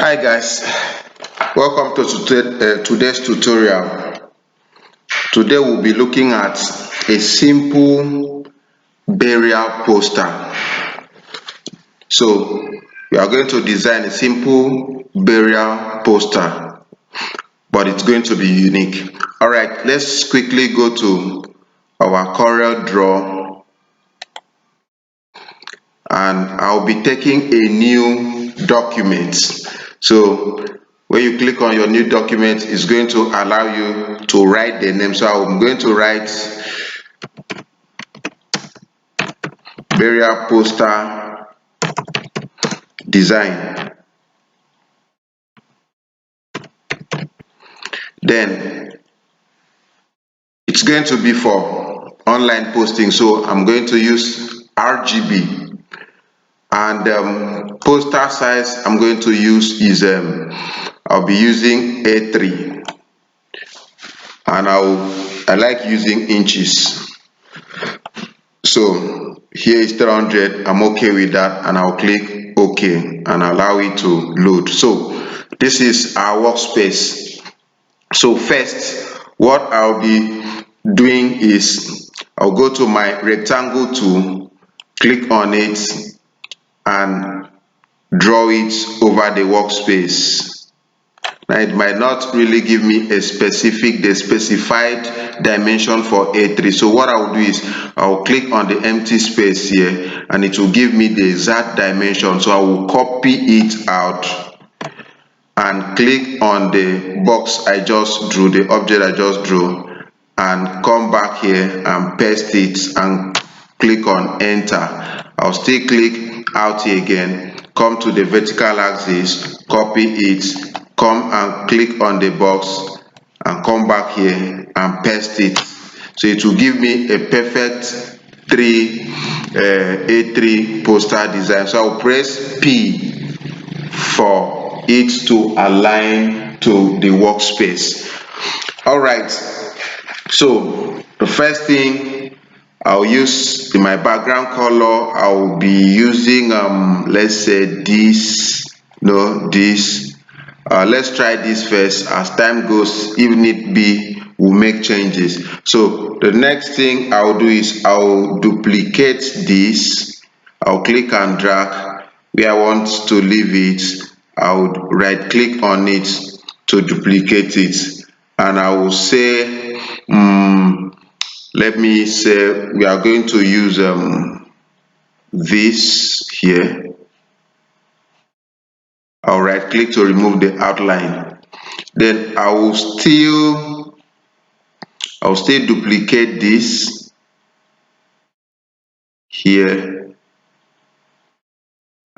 Hi guys, welcome to today's tutorial. Today we'll be looking at a simple burial poster. So we are going to design a simple burial poster, but it's going to be unique. Alright, let's quickly go to our Corel Draw, and I'll be taking a new document. So when you click on your new document, it's going to allow you to write the name. So I'm going to write burial poster design. Then it's going to be for online posting, so I'm going to use RGB, and poster size I'm going to use is I'll be using A3, and I like using inches. So here is 300. I'm okay with that, and I'll click OK and allow it to load. So this is our workspace. So first, what I'll be doing is I'll go to my rectangle tool, click on it, and draw it over the workspace. Now it might not really give me the specified dimension for A3. So what I will do is I'll click on the empty space here, and it will give me the exact dimension. So I will copy it out and click on the box I just drew, the object I just drew, and come back here and paste it and click on enter. I'll still click out here again, come to the vertical axis, copy it, come and click on the box and come back here and paste it. So it will give me a perfect A3 poster design. So I'll press P for it to align to the workspace. All right, so the first thing I'll use in my background color, I'll be using let's say this, let's try this first. As time goes, if need be, we'll make changes. So the next thing I'll do is I'll duplicate this. I'll click and drag where I want to leave it. I would right click on it to duplicate it, and I will say let me say we are going to use this here. I'll right click to remove the outline. Then I'll still duplicate this here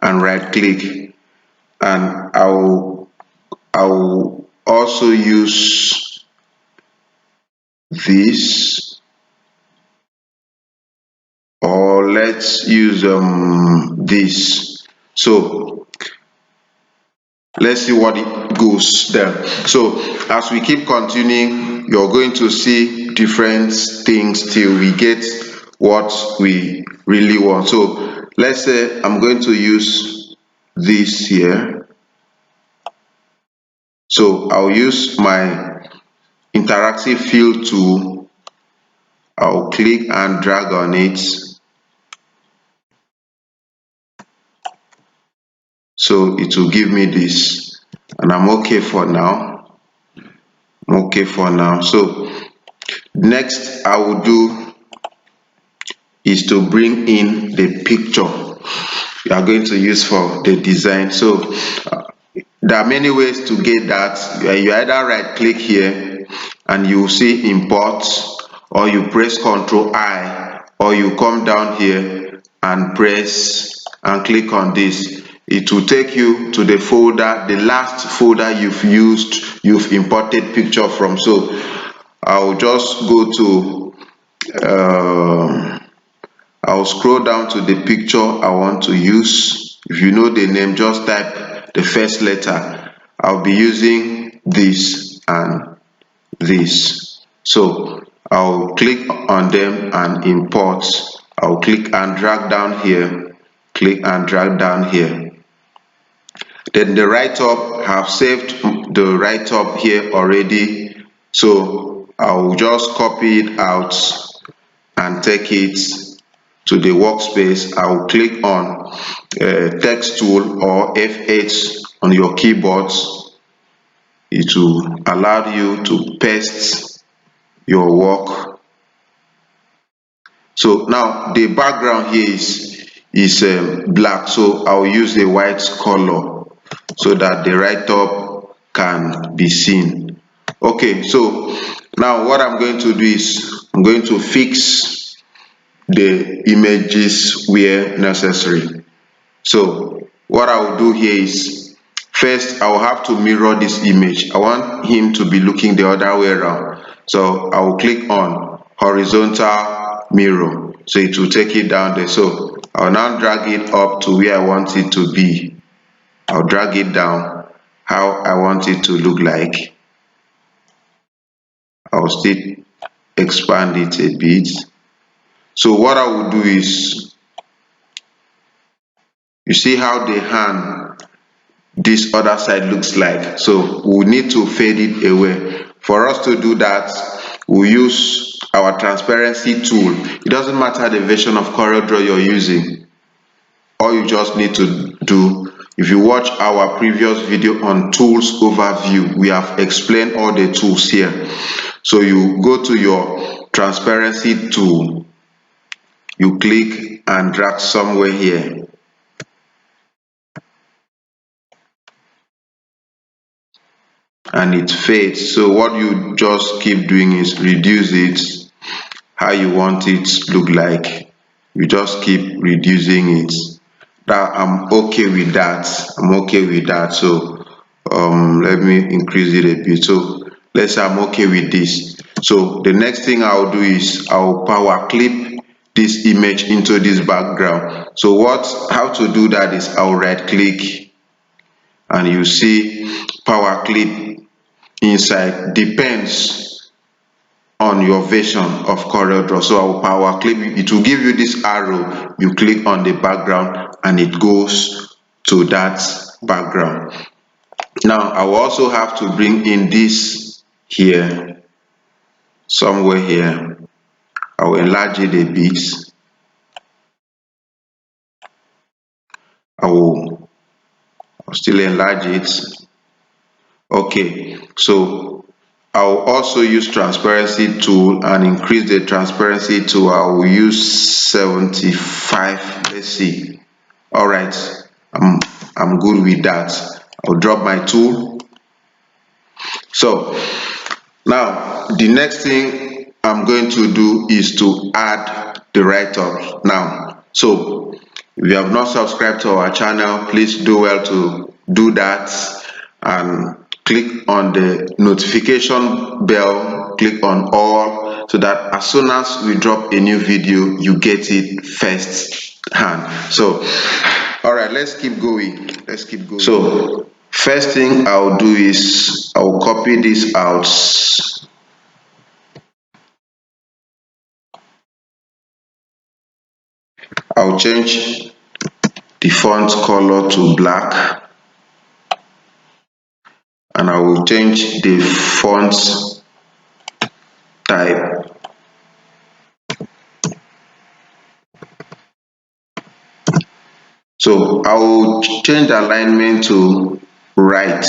and right click, and I'll also use this, or let's use this. So let's see what it goes there. So as we keep continuing, you're going to see different things till we get what we really want. So let's say I'm going to use this here. So I'll use my interactive fill tool. I'll click and drag on it. So it will give me this, and I'm okay for now. So next I will do is to bring in the picture we are going to use for the design. So there are many ways to get that. You either right click here and you will see import, or you press Ctrl I, or you come down here and press and click on this. It will take you to the folder, the last folder you've imported picture from. So I'll just go to I'll scroll down to the picture I want to use. If you know the name, just type the first letter. I'll be using this and this. So I'll click on them and import. I'll click and drag down here, click and drag down here. Then the write-up, have saved the write-up here already, so I will just copy it out and take it to the workspace. I will click on text tool or F8 on your keyboard. It will allow you to paste your work. So now the background here is black, so I will use a white color so that the write-up can be seen. Okay, so now what I'm going to do is I'm going to fix the images where necessary. So what I will do here is, first I will have to mirror this image. I want him to be looking the other way around, so I will click on horizontal mirror, so it will take it down there. So I will now drag it up to where I want it to be. I'll drag it down how I want it to look like. I'll still expand it a bit. So what I will do is, you see how the hand this other side looks like, so we need to fade it away. For us to do that, we use our transparency tool. It doesn't matter the version of CorelDRAW you're using. All you just need to do, if you watch our previous video on tools overview, we have explained all the tools here. So you go to your transparency tool, you click and drag somewhere here, and it fades. So what you just keep doing is reduce it how you want it to look like. You just keep reducing it. That I'm okay with that. I'm okay with that. So let me increase it a bit. So let's say I'm okay with this. So the next thing I'll do is I'll power clip this image into this background. So how to do that is I'll right click and you see power clip inside. Depends on your version of CorelDRAW. So I will power clip, it will give you this arrow, you click on the background and it goes to that background. Now I will also have to bring in this here, somewhere here. I will enlarge it a bit. I'll still enlarge it. Okay, so I'll also use transparency tool and increase the transparency to, I will use 75. Let's see. All right, I'm good with that. I'll drop my tool. So now the next thing I'm going to do is to add the write-up now. So if you have not subscribed to our channel, please do well to do that and click on the notification bell, click on all, so that as soon as we drop a new video you get it first hand. So all right, let's keep going. So first thing I'll do is I'll copy this out. I'll change the font color to black, and I will change the font type. So I will change the alignment to right,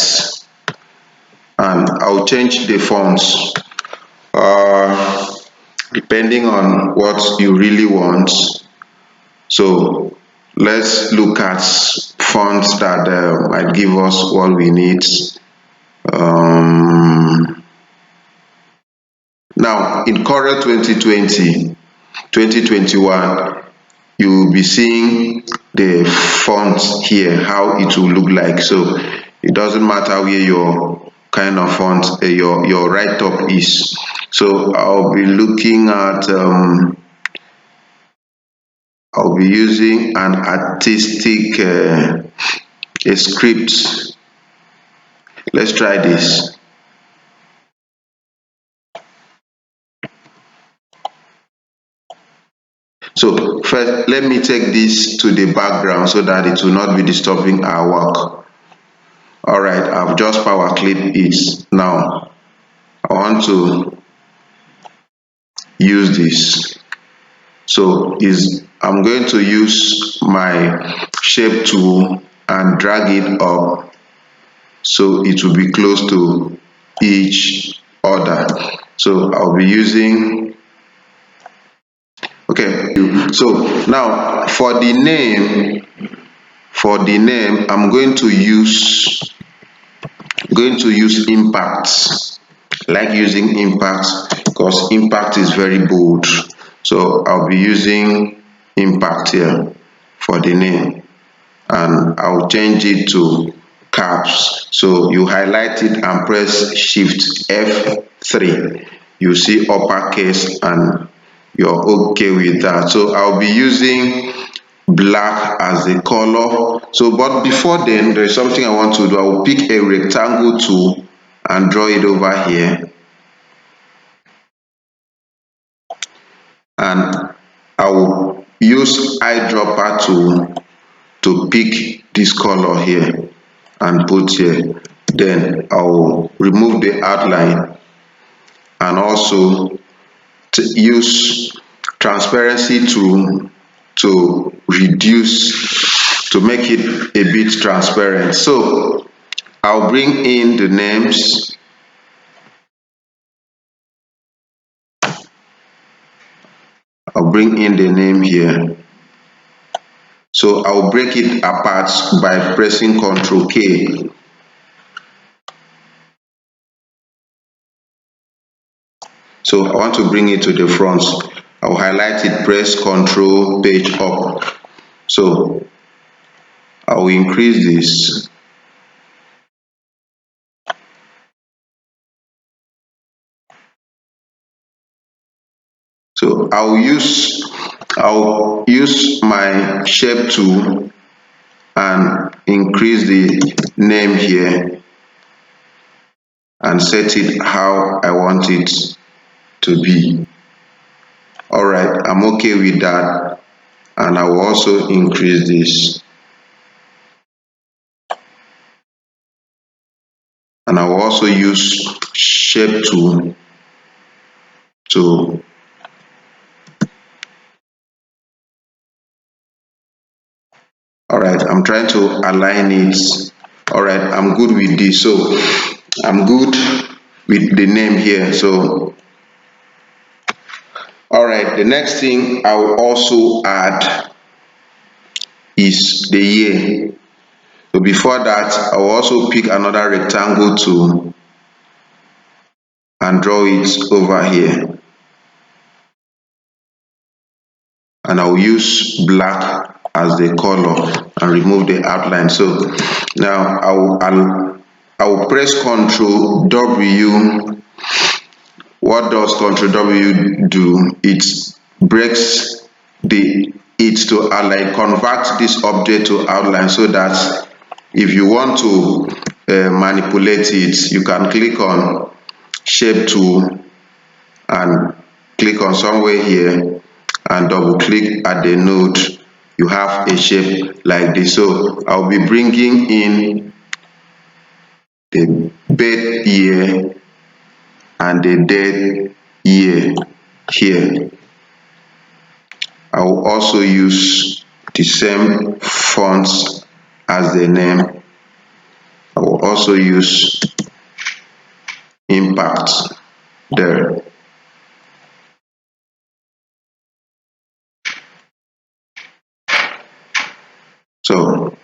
and I'll change the fonts depending on what you really want. So let's look at fonts that might give us what we need. Now in Corel 2020, 2021, you will be seeing the font here, how it will look like. So it doesn't matter where your kind of font your write-up is. So I'll be looking at I'll be using an artistic a script. Let's try this. So first let me take this to the background so that it will not be disturbing our work. All right, I've just power clip it. Now I want to use this. So I'm going to use my shape tool and drag it up so it will be close to each other. So I'll be using, okay, so now for the name, I'm going to use impact. I like using impact because impact is very bold. So I'll be using impact here for the name, and I'll change it to caps. So you highlight it and press shift F3. You see uppercase and you're okay with that. So I'll be using black as the color. So but before then, there's something I want to do. I will pick a rectangle tool and draw it over here, and I will use eyedropper tool to pick this color here and put here. Then I will remove the outline and also use transparency tool to reduce, to make it a bit transparent. So I'll bring in the names. I'll bring in the name here. So I'll break it apart by pressing Ctrl K. So I want to bring it to the front. I'll highlight it, press Ctrl page up. So I will increase this. So I'll use my shape tool and increase the name here and set it how I want it to be. All right, I'm okay with that, and I will also increase this, and I will also use shape tool to, all right, I'm trying to align it. All right, I'm good with this. So I'm good with the name here. So all right, the next thing I will also add is the year. So before that, I will also pick another rectangle tool and draw it over here, and I will use black as the color and remove the outline. So now I will press Ctrl W. What does Ctrl W do? It breaks it to outline, convert this object to outline, so that if you want to manipulate it, you can click on shape tool and click on somewhere here and double click at the node. You have a shape like this. So I'll be bringing in the birth year and the death year here. I will also use the same fonts as the name. I will also use impact there. So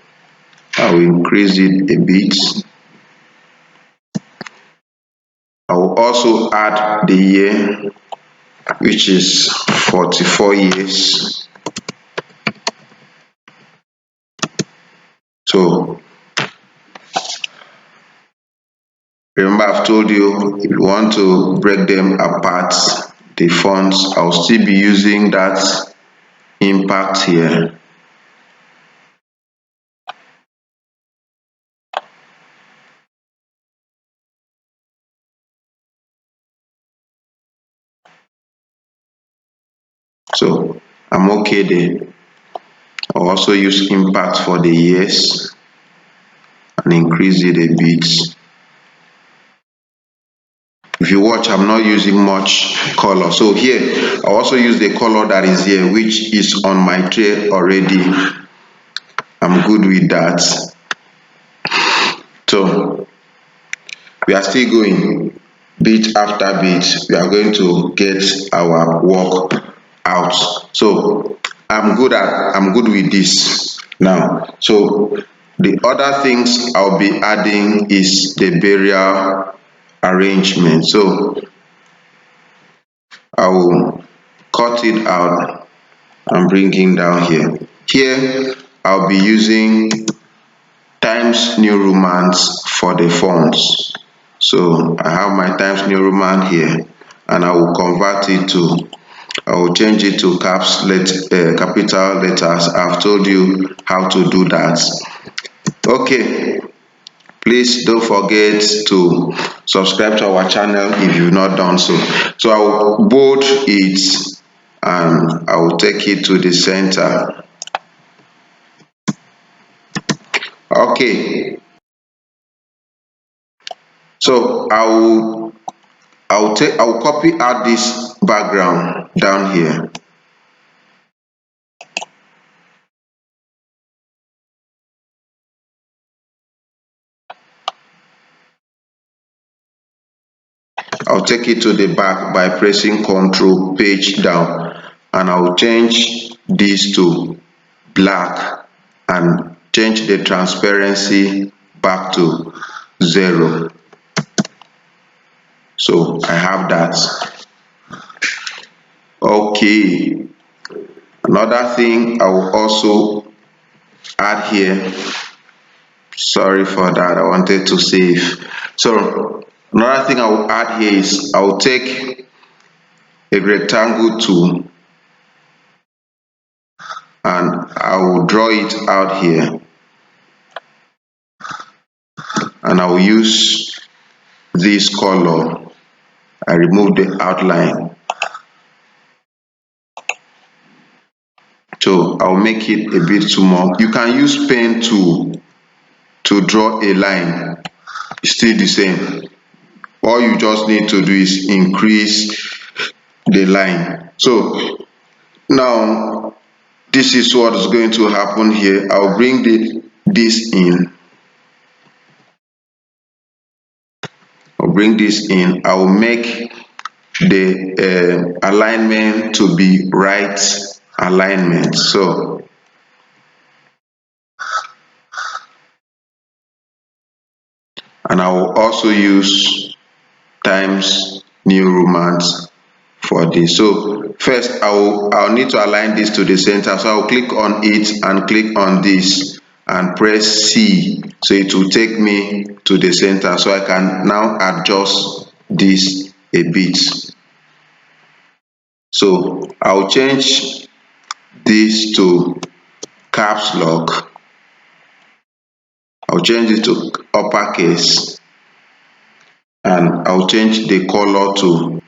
I will increase it a bit. I will also add the year, which is 44 years. So remember, I've told you, if you want to break them apart, the fonts, I'll still be using that impact here. So I'm okay there. I'll also use impact for the years and increase it a bit. If you watch, I'm not using much color. So here I also use the color that is here, which is on my tray already. I'm good with that. So we are still going bit after bit. We are going to get our work out. So I'm good with this now. So the other things I'll be adding is the burial arrangement. So I will cut it out and bring it down here. Here I'll be using Times New Roman for the fonts. So I have my Times New Roman here, and I will convert it to, I will change it to capital letters. I've told you how to do that. Okay, please don't forget to subscribe to our channel if you've not done so. So I will bold it and I will take it to the center. Okay, so I will copy out this background down here. I'll take it to the back by pressing Ctrl page down, and I'll change this to black and change the transparency back to 0. So I have that. Okay, another thing I will also add here, sorry for that, I wanted to save. So another thing I will add here is I will take a rectangle tool and I will draw it out here, and I will use this color. I remove the outline, so I'll make it a bit small. You can use pen to draw a line. It's still the same. All you just need to do is increase the line. So now this is what is going to happen here. I'll bring this in. I'll bring this in. I will make the alignment to be right alignment. So and I will also use Times New Roman for this. So first I'll need to align this to the center. So I'll click on it and click on this and press C. So it will take me to the center. So I can now adjust this a bit. So I'll change this to caps lock. I'll change it to uppercase, and I'll change the color to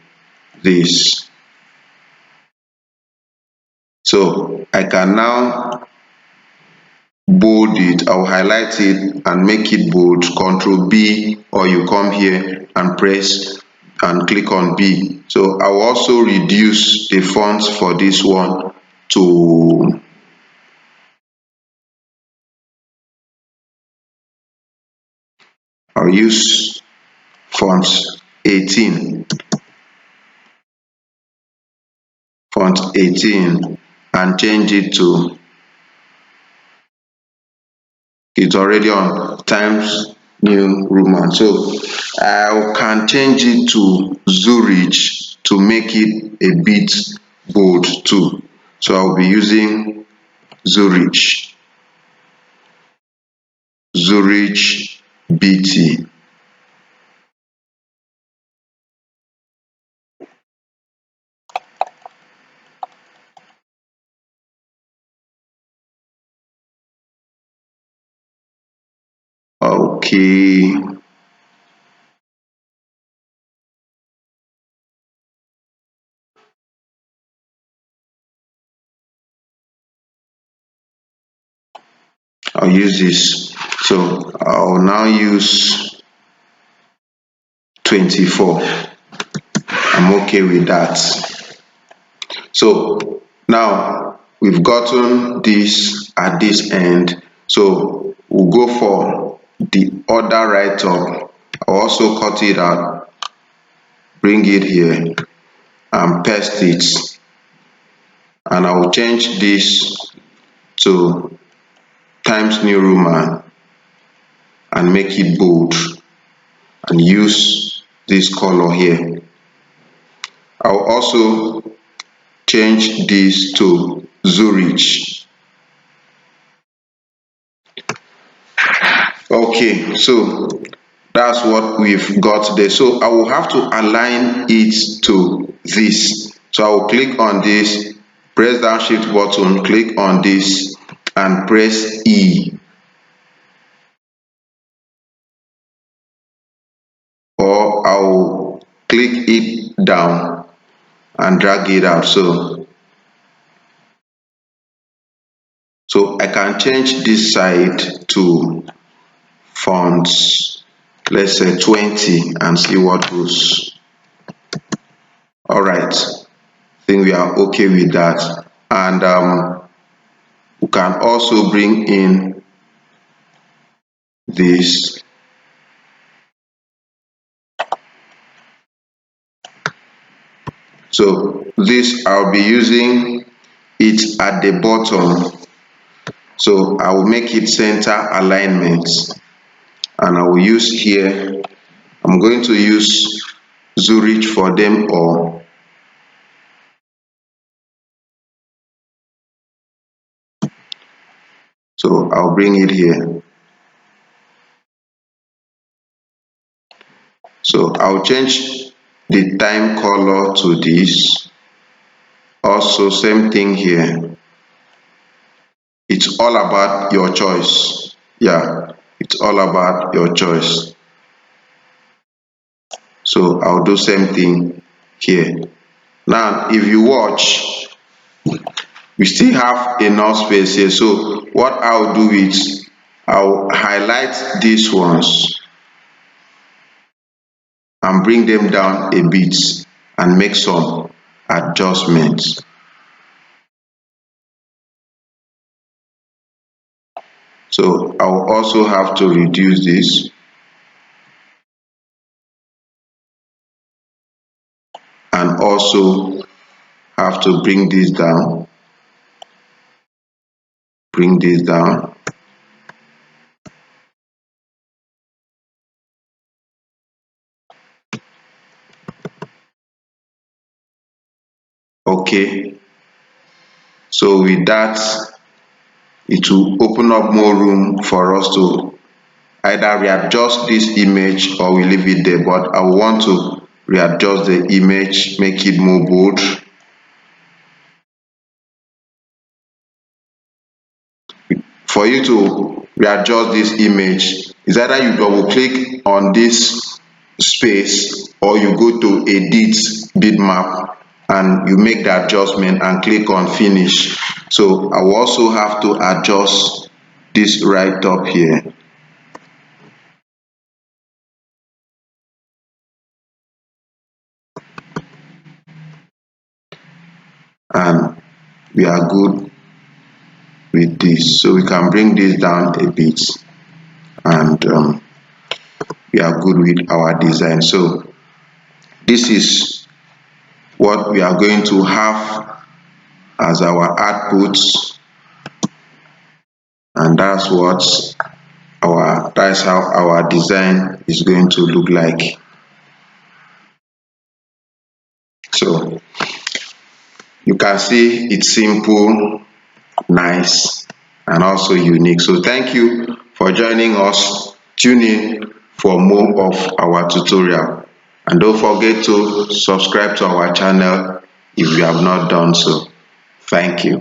this. So I can now bold it. I'll highlight it and make it bold. Ctrl B, or you come here and press and click on B. So I will also reduce the font for this one to, I'll use font 18. Font 18 and change it to, it's already on Times New Roman. So I can change it to Zurich to make it a bit bold too. So I'll be using Zurich, Zurich BT. Okay. I'll use this. So I'll now use 24. I'm okay with that. So now we've gotten this at this end, so we'll go for the other right up. I'll also cut it out, bring it here and paste it, and I will change this to Times New Roman and make it bold and use this color here. I'll also change this to Zurich. Okay, so that's what we've got there. So I will have to align it to this. So I will click on this, press down shift button, click on this and press E, or I will click it down and drag it out. So I can change this side to fonts, let's say 20, and see what goes. All right, I think we are okay with that. And we can also bring in this. So this I'll be using it at the bottom. So I will make it center alignment, and I will use here, I'm going to use Zurich for them all. So I'll bring it here. So I'll change the time color to this. Also same thing here. It's all about your choice. Yeah, it's all about your choice. So I'll do same thing here. Now if you watch, we still have enough space here. So what I'll do is I'll highlight these ones and bring them down a bit and make some adjustments. So I'll also have to reduce this and also have to bring this down, bring this down. Okay, so with that, it will open up more room for us to either readjust this image or we leave it there, but I want to readjust the image, make it more bold. For you to readjust this image, is either you double click on this space or you go to edit bitmap and you make the adjustment and click on finish. So I will also have to adjust this right up here. And we are good with this, so we can bring this down a bit, and we are good with our design. So this is what we are going to have as our outputs, and that's how our design is going to look like. So you can see it's simple, nice, and also unique. So thank you for joining us. Tune in for more of our tutorial, and don't forget to subscribe to our channel if you have not done so. Thank you.